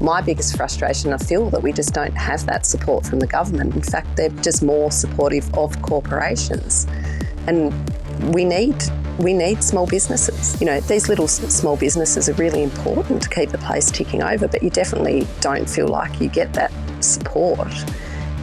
my biggest frustration. I feel that we just don't have that support from the government. In fact, they're just more supportive of corporations. And we need small businesses. You know, these little small businesses are really important to keep the place ticking over, but you definitely don't feel like you get that support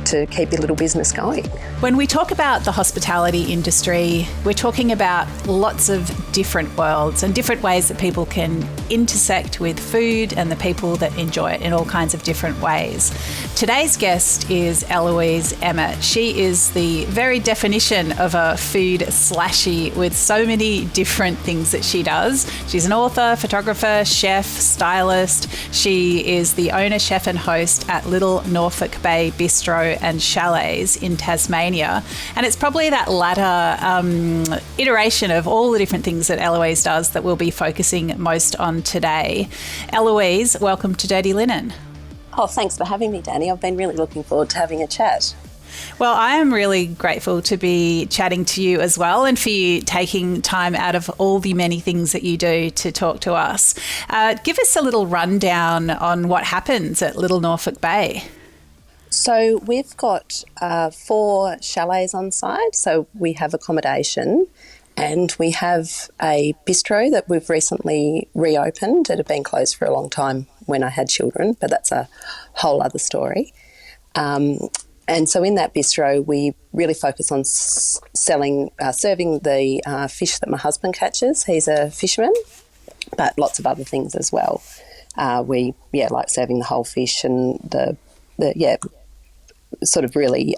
to keep your little business going. When we talk about the hospitality industry, we're talking about lots of different worlds and different ways that people can intersect with food and the people that enjoy it in all kinds of different ways. Today's guest is Eloise Emmett. She is the very definition of a food slashie with so many different things that she does. She's an author, photographer, chef, stylist. She is the owner, chef and host at Little Norfolk Bay Bistro and Chalets in Tasmania. And it's probably that latter iteration of all the different things that Eloise does that we'll be focusing most on today. Eloise, welcome to Dirty Linen. Oh, thanks for having me, Dani. I've been really looking forward to having a chat. Well, I am really grateful to be chatting to you as well, and for you taking time out of all the many things that you do to talk to us. Give us a little rundown on what happens at Little Norfolk Bay. So we've got 4 chalets on site. So we have accommodation and we have a bistro that we've recently reopened. It had been closed for a long time when I had children, but that's a whole other story. And so in that bistro, we really focus on serving the fish that my husband catches. He's a fisherman, but lots of other things as well. We like serving the whole fish and the sort of really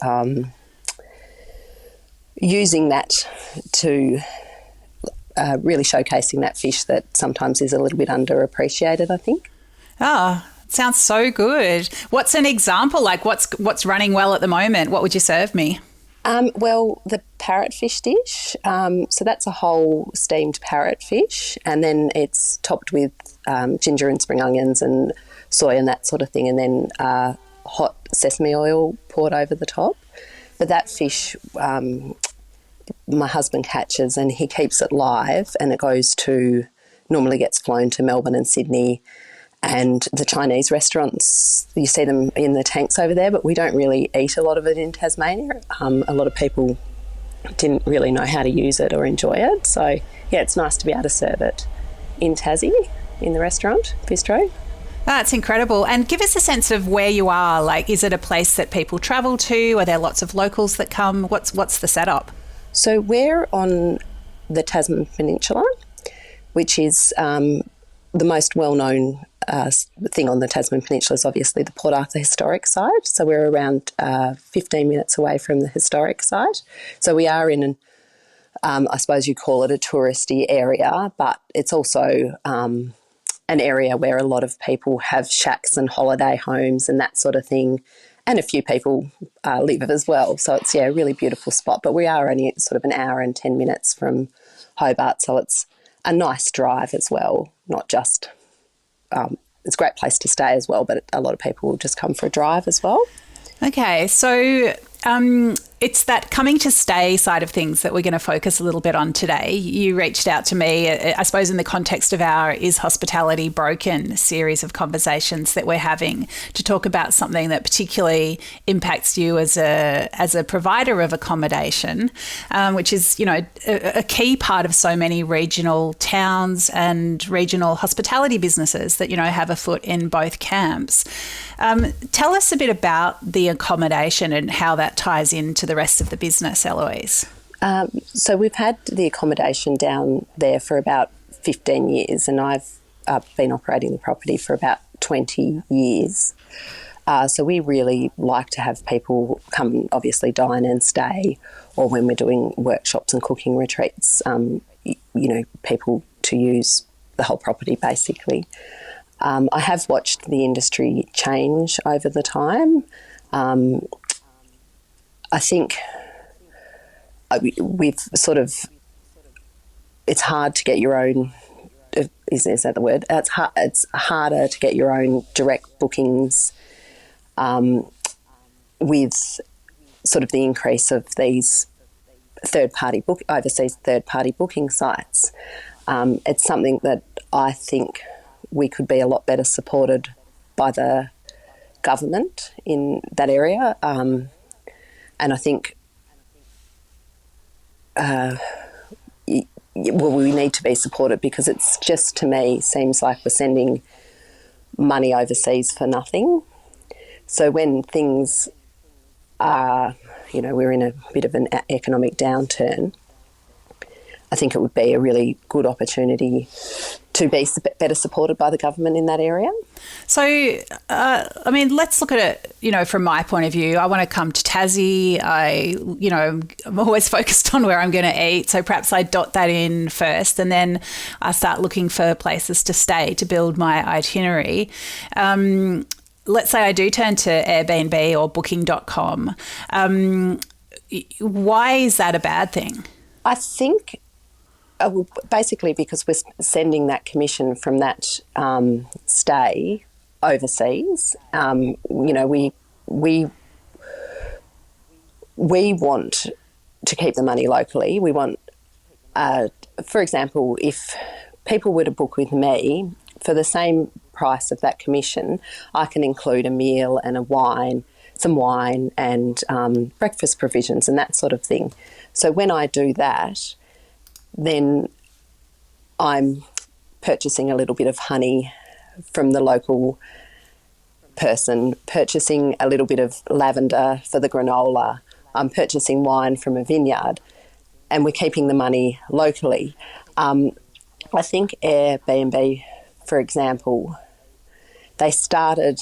using that to really showcasing that fish that sometimes is a little bit underappreciated, I think. Oh, sounds so good. What's an example? Like what's running well at the moment? What would you serve me? Well, the parrotfish dish. So that's a whole steamed parrotfish, and then it's topped with ginger and spring onions and soy and that sort of thing, and then hot sesame oil poured over the top. But that fish my husband catches and he keeps it live, and it normally gets flown to Melbourne and Sydney. And the Chinese restaurants, you see them in the tanks over there, but we don't really eat a lot of it in Tasmania. A lot of people didn't really know how to use it or enjoy it. So, yeah, it's nice to be able to serve it in Tassie, in the restaurant, bistro. That's incredible. And give us a sense of where you are. Like, is it a place that people travel to? Are there lots of locals that come? What's the setup? So we're on the Tasman Peninsula, which is the most well-known thing on the Tasman Peninsula is obviously the Port Arthur Historic Site. So we're around 15 minutes away from the historic site. So we are in I suppose you call it a touristy area, but it's also an area where a lot of people have shacks and holiday homes and that sort of thing, and a few people live as well. So it's, a really beautiful spot. But we are only sort of an hour and 10 minutes from Hobart, so it's a nice drive as well, not just it's a great place to stay as well, but a lot of people will just come for a drive as well. Okay, so it's that coming to stay side of things that we're going to focus a little bit on today. You reached out to me, I suppose, in the context of our Is Hospitality Broken series of conversations that we're having, to talk about something that particularly impacts you as a provider of accommodation, which is, a key part of so many regional towns and regional hospitality businesses that, have a foot in both camps. Tell us a bit about the accommodation and how that ties into the rest of the business, Eloise. So we've had the accommodation down there for about 15 years, and I've been operating the property for about 20 years. So we really like to have people come, obviously dine and stay, or when we're doing workshops and cooking retreats, people to use the whole property basically. I have watched the industry change over the time. I think we've sort of, it's hard to get your own, is that the word? It's harder to get your own direct bookings with sort of the increase of these overseas third-party booking sites. It's something that I think we could be a lot better supported by the government in that area. And I think we need to be supported, because it's just, to me, seems like we're sending money overseas for nothing. So when things are, we're in a bit of an economic downturn, I think it would be a really good opportunity to be better supported by the government in that area. So, let's look at it, from my point of view. I want to come to Tassie. I'm always focused on where I'm going to eat. So perhaps I dot that in first, and then I start looking for places to stay to build my itinerary. Let's say I do turn to Airbnb or booking.com. Why is that a bad thing? I think basically because we're sending that commission from that stay overseas. We want to keep the money locally. We want, for example, if people were to book with me for the same price of that commission, I can include a meal and some wine and breakfast provisions and that sort of thing. So when I do that, then I'm purchasing a little bit of honey from the local person, purchasing a little bit of lavender for the granola, I'm purchasing wine from a vineyard, and we're keeping the money locally. I think Airbnb, for example, they started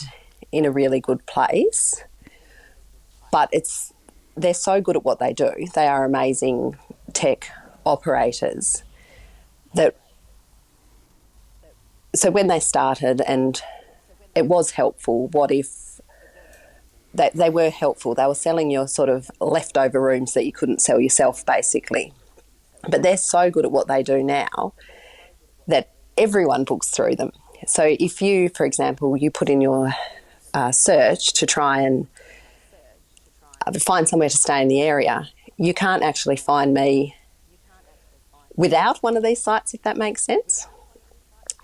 in a really good place, but they're so good at what they do. They are amazing tech operators so when they started, and it was helpful, what if they were helpful, they were selling your sort of leftover rooms that you couldn't sell yourself, basically. But they're so good at what they do now that everyone books through them. So if you, for example, you put in your search to try and find somewhere to stay in the area, you can't actually find me without one of these sites, if that makes sense.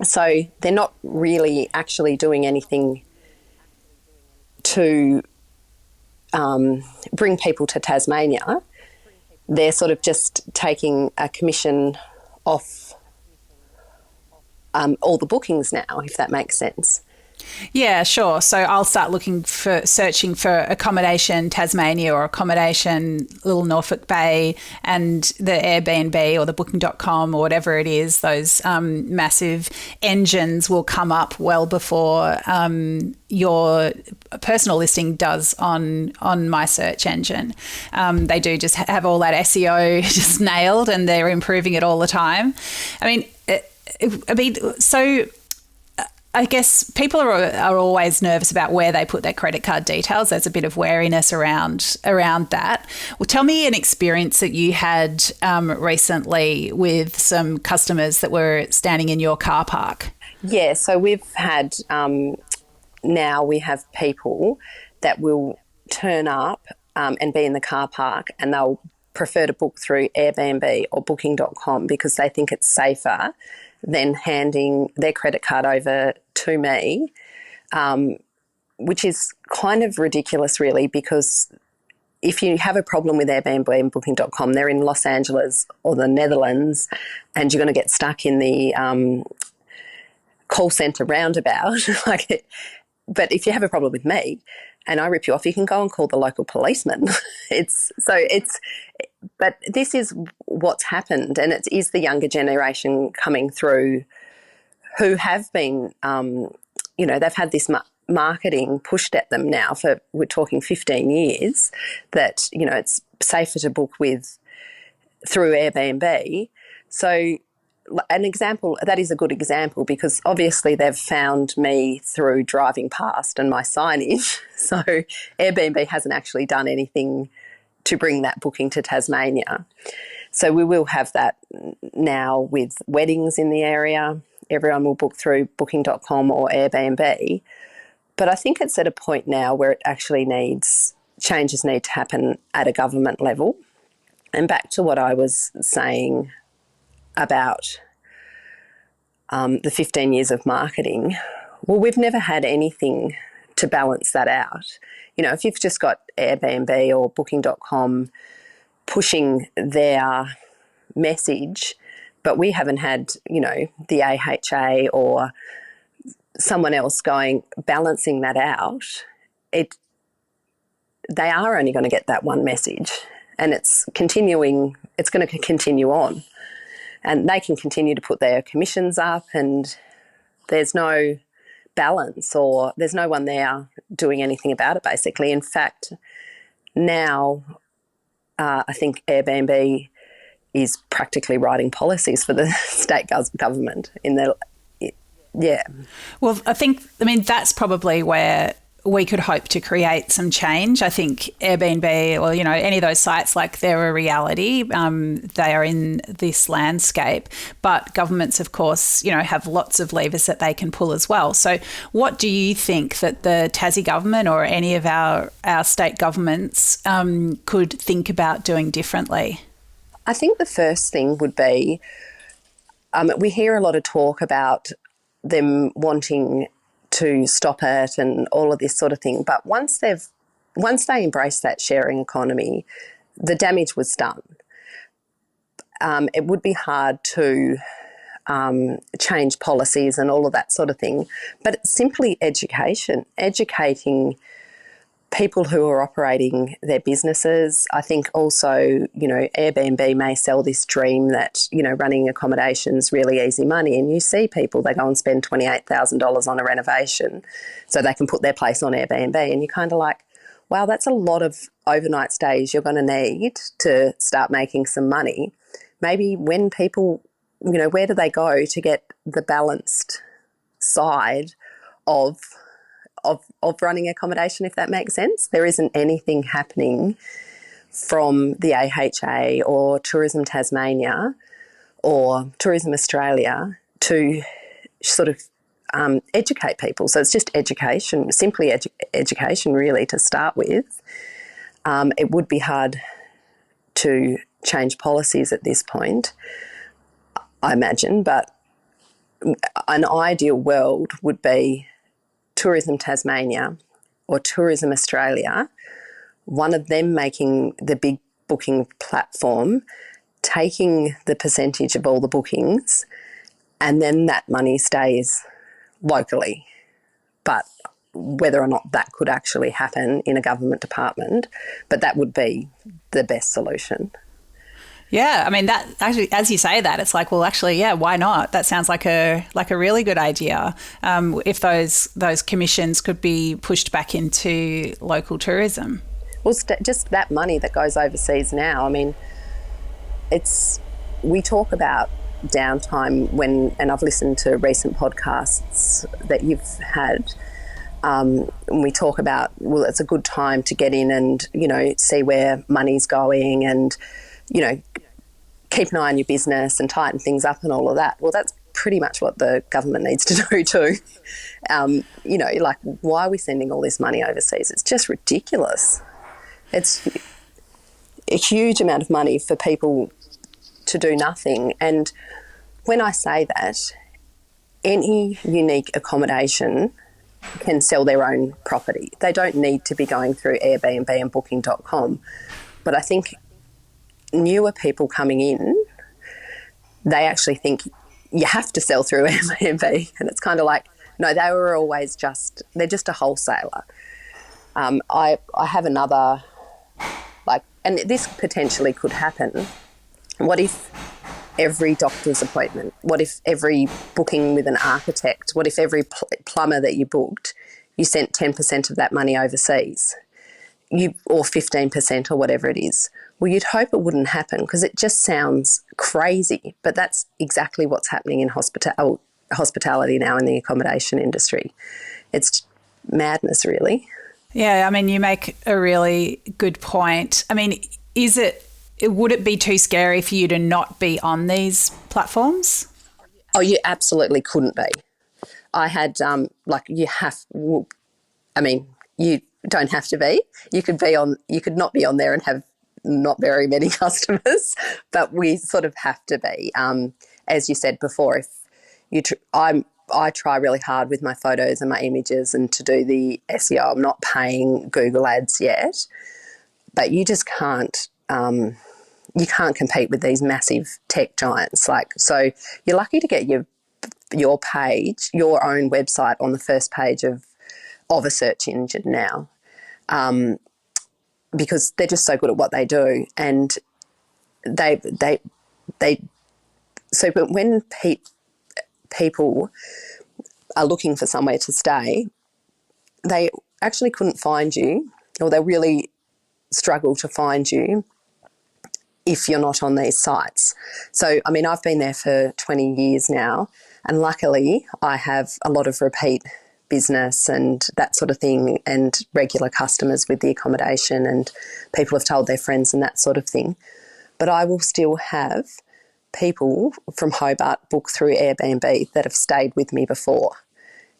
So they're not really actually doing anything to bring people to Tasmania. They're sort of just taking a commission off all the bookings now, if that makes sense. Yeah, sure. So I'll start searching for accommodation Tasmania or accommodation Little Norfolk Bay, and the Airbnb or the booking.com or whatever it is, those massive engines will come up well before your personal listing does on my search engine. They do just have all that SEO just nailed, and they're improving it all the time. So I guess people are always nervous about where they put their credit card details. There's a bit of wariness around that. Well, tell me an experience that you had recently with some customers that were standing in your car park. Yeah, so we've had now we have people that will turn up and be in the car park, and they'll prefer to book through Airbnb or booking.com because they think it's safer than handing their credit card over to me, which is kind of ridiculous, really, because if you have a problem with Airbnb and booking.com, they're in Los Angeles or the Netherlands, and you're going to get stuck in the call centre roundabout. But if you have a problem with me and I rip you off, you can go and call the local policeman. But this is what's happened, and it is the younger generation coming through who have been, they've had this marketing pushed at them now for, we're talking 15 years, that, it's safer to book through Airbnb. So that is a good example, because obviously they've found me through driving past and my signage. So Airbnb hasn't actually done anything to bring that booking to Tasmania. So we will have that now with weddings in the area. Everyone will book through booking.com or Airbnb. But I think it's at a point now where it actually changes need to happen at a government level. And back to what I was saying about the 15 years of marketing, Well, we've never had anything to balance that out. You know, if you've just got Airbnb or Booking.com pushing their message, but we haven't had, you know, the AHA or someone else balancing that out, they are only going to get that one message, and it's going to continue on. And they can continue to put their commissions up, and there's no balance, or there's no one there doing anything about it, basically. In fact, now I think Airbnb is practically writing policies for the state government in their, yeah. Well, I mean, that's probably where we could hope to create some change. I think Airbnb or, you know, any of those sites, like, they're a reality. They are in this landscape, but governments, of course, you know, have lots of levers that they can pull as well. So what do you think that the Tassie government or any of our state governments could think about doing differently? I think the first thing would be, we hear a lot of talk about them wanting to stop it and all of this sort of thing. But once they embrace that sharing economy, the damage was done. It would be hard to change policies and all of that sort of thing. But it's simply educating people who are operating their businesses. I think also, you know, Airbnb may sell this dream that, you know, running accommodation is really easy money. And you see people, they go and spend $28,000 on a renovation so they can put their place on Airbnb. And you're kind of like, wow, that's a lot of overnight stays you're going to need to start making some money. Maybe when people, you know, where do they go to get the balanced side of running accommodation, if that makes sense? There isn't anything happening from the AHA or Tourism Tasmania or Tourism Australia to sort of educate people. So it's just education, simply education really to start with. It would be hard to change policies at this point, I imagine, but an ideal world would be Tourism Tasmania or Tourism Australia, one of them making the big booking platform, taking the percentage of all the bookings, and then that money stays locally. But whether or not that could actually happen in a government department, but that would be the best solution. Yeah, I mean, that actually, as you say that, it's like, well, actually, yeah, why not? That sounds like a really good idea. If those commissions could be pushed back into local tourism. Well, just that money that goes overseas now. I mean, we talk about downtime and I've listened to recent podcasts that you've had. And we talk about, well, it's a good time to get in and, you know, see where money's going and, you know, keep an eye on your business and tighten things up and all of that. Well, that's pretty much what the government needs to do too. You know, like, why are we sending all this money overseas? It's just ridiculous. It's a huge amount of money for people to do nothing. And when I say that, any unique accommodation can sell their own property. They don't need to be going through Airbnb and Booking.com. But I think newer people coming in, they actually think you have to sell through Airbnb, and it's kind of like, no, they're just a wholesaler. I have another, like, and this potentially could happen. What if every doctor's appointment, what if every booking with an architect, what if every plumber that you booked, you sent 10% of that money overseas, or 15% or whatever it is? Well, you'd hope it wouldn't happen because it just sounds crazy, but that's exactly what's happening in hospitality now in the accommodation industry. It's madness, really. Yeah, I mean, you make a really good point. I mean, would it be too scary for you to not be on these platforms? Oh, you absolutely couldn't be. I had, you don't have to be. You could not be on there and have not very many customers, but we sort of have to be. As you said before, if I try really hard with my photos and my images and to do the SEO. I'm not paying Google ads yet, but you just can't. You can't compete with these massive tech giants. So you're lucky to get your page, your own website, on the first page of a search engine now, because they're just so good at what they do, and they. So, but when people are looking for somewhere to stay, they actually couldn't find you, or they really struggle to find you if you're not on these sites. So, I mean, I've been there for 20 years now, and luckily I have a lot of repeat business and that sort of thing, and regular customers with the accommodation, and people have told their friends and that sort of thing. But I will still have people from Hobart book through Airbnb that have stayed with me before.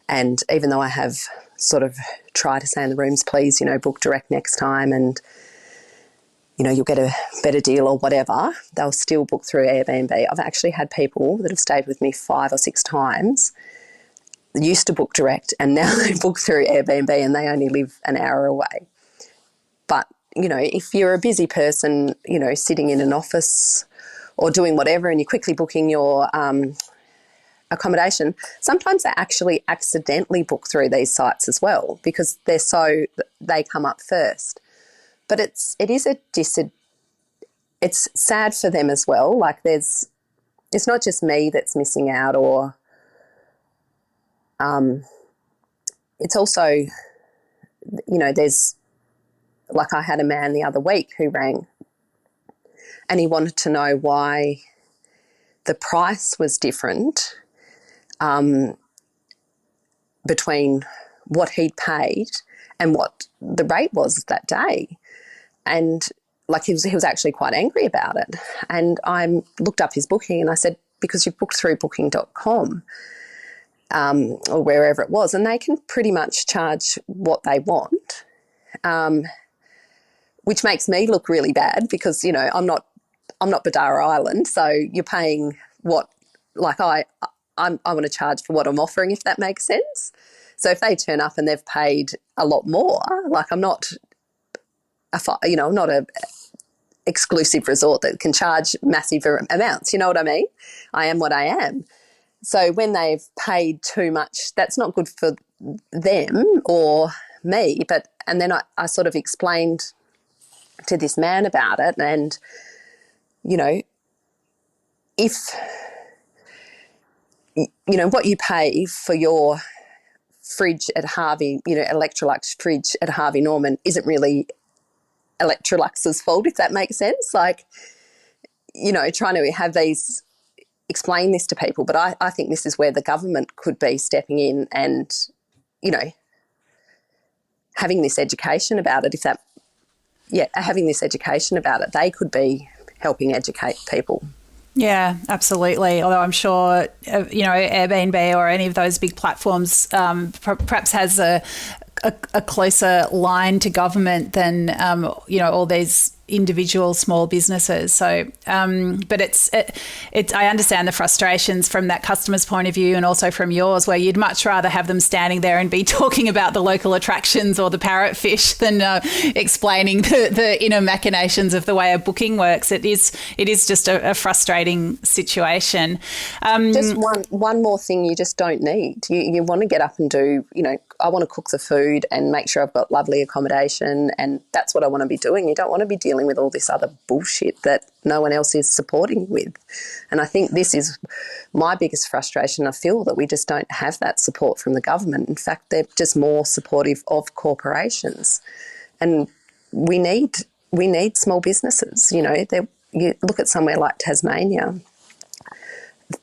And even though I have sort of tried to say in the rooms, please, book direct next time, and you'll get a better deal or whatever, they'll still book through Airbnb. I've actually had people that have stayed with me 5 or 6 times, used to book direct, and now they book through Airbnb, and they only live an hour away. But, if you're a busy person, sitting in an office or doing whatever, and you're quickly booking your accommodation, sometimes they actually accidentally book through these sites as well, because they come up first. But it's sad for them as well. Like, it's not just me that's missing out, or it's also, there's, like, I had a man the other week who rang, and he wanted to know why the price was different between what he'd paid and what the rate was that day. And like, he was actually quite angry about it. And I looked up his booking, and I said, because you've booked through booking.com or wherever it was, and they can pretty much charge what they want, which makes me look really bad, because, I'm not Badara Island, so you're paying what, like, I want to charge for what I'm offering, if that makes sense. So if they turn up and they've paid a lot more, like, I'm not a exclusive resort that can charge massive amounts, you know what I mean? I am what I am. So when they've paid too much, that's not good for them or me. And then I sort of explained to this man about it, and, if, what you pay for your fridge at Harvey, Electrolux fridge at Harvey Norman isn't really Electrolux's fault, if that makes sense. Like, trying to have explain this to people. But I think this is where the government could be stepping in and, having this education about it. Having this education about it, they could be helping educate people. Yeah, absolutely. Although I'm sure, Airbnb or any of those big platforms perhaps has a closer line to government than, all these individual small businesses. So, but it's I understand the frustrations from that customer's point of view, and also from yours, where you'd much rather have them standing there and be talking about the local attractions or the parrotfish than explaining the inner machinations of the way a booking works. It is just a frustrating situation. Just one more thing you just don't need. You want to get up and do, I want to cook the food and make sure I've got lovely accommodation, and that's what I want to be doing. You don't want to be dealing with all this other bullshit that no one else is supporting you with. And I think this is my biggest frustration. I feel that we just don't have that support from the government. In fact, they're just more supportive of corporations. And we need small businesses. You look at somewhere like Tasmania,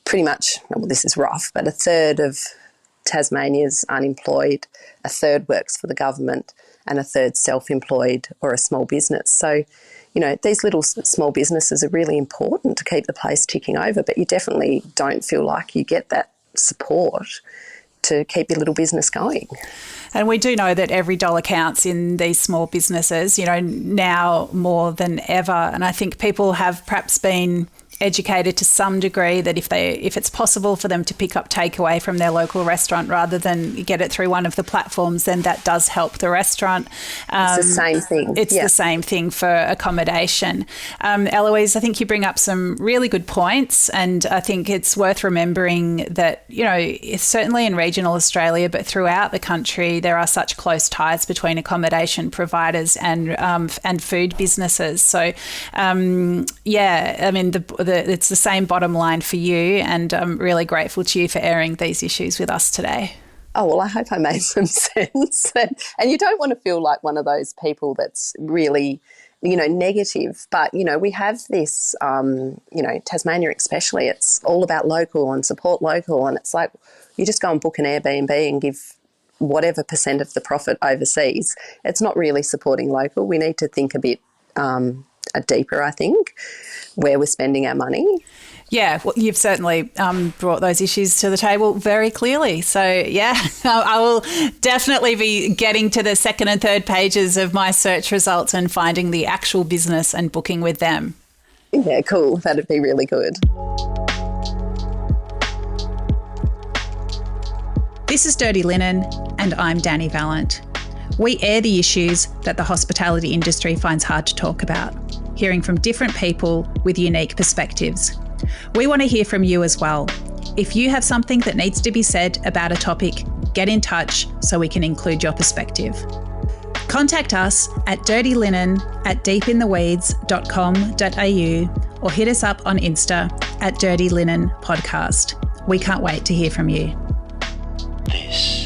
pretty much, well, this is rough, but a third of Tasmania's unemployed, a third works for the government, and a third self-employed or a small business. So, these little small businesses are really important to keep the place ticking over, but you definitely don't feel like you get that support to keep your little business going. And we do know that every dollar counts in these small businesses, now more than ever. And I think people have perhaps been educated to some degree that if it's possible for them to pick up takeaway from their local restaurant rather than get it through one of the platforms, then that does help the restaurant. It's the same thing. It's the same thing for accommodation. Eloise, I think you bring up some really good points, and I think it's worth remembering that, certainly in regional Australia, but throughout the country, there are such close ties between accommodation providers and food businesses. So, it's the same bottom line for you, and I'm really grateful to you for airing these issues with us today. Oh, well, I hope I made some sense. And you don't want to feel like one of those people that's really, negative. But, we have this, Tasmania especially, it's all about local and support local. And it's like you just go and book an Airbnb and give whatever % of the profit overseas. It's not really supporting local. We need to think a bit deeper, I think, where we're spending our money. Yeah, well, you've certainly brought those issues to the table very clearly. So, I will definitely be getting to the second and third pages of my search results and finding the actual business and booking with them. Yeah, cool. That'd be really good. This is Dirty Linen, and I'm Dani Valent. We air the issues that the hospitality industry finds hard to talk about, hearing from different people with unique perspectives. We want to hear from you as well. If you have something that needs to be said about a topic, get in touch so we can include your perspective. Contact us at dirtylinenat.deepintheweeds.com.au or hit us up on Insta at Dirty Linen Podcast. We can't wait to hear from you. This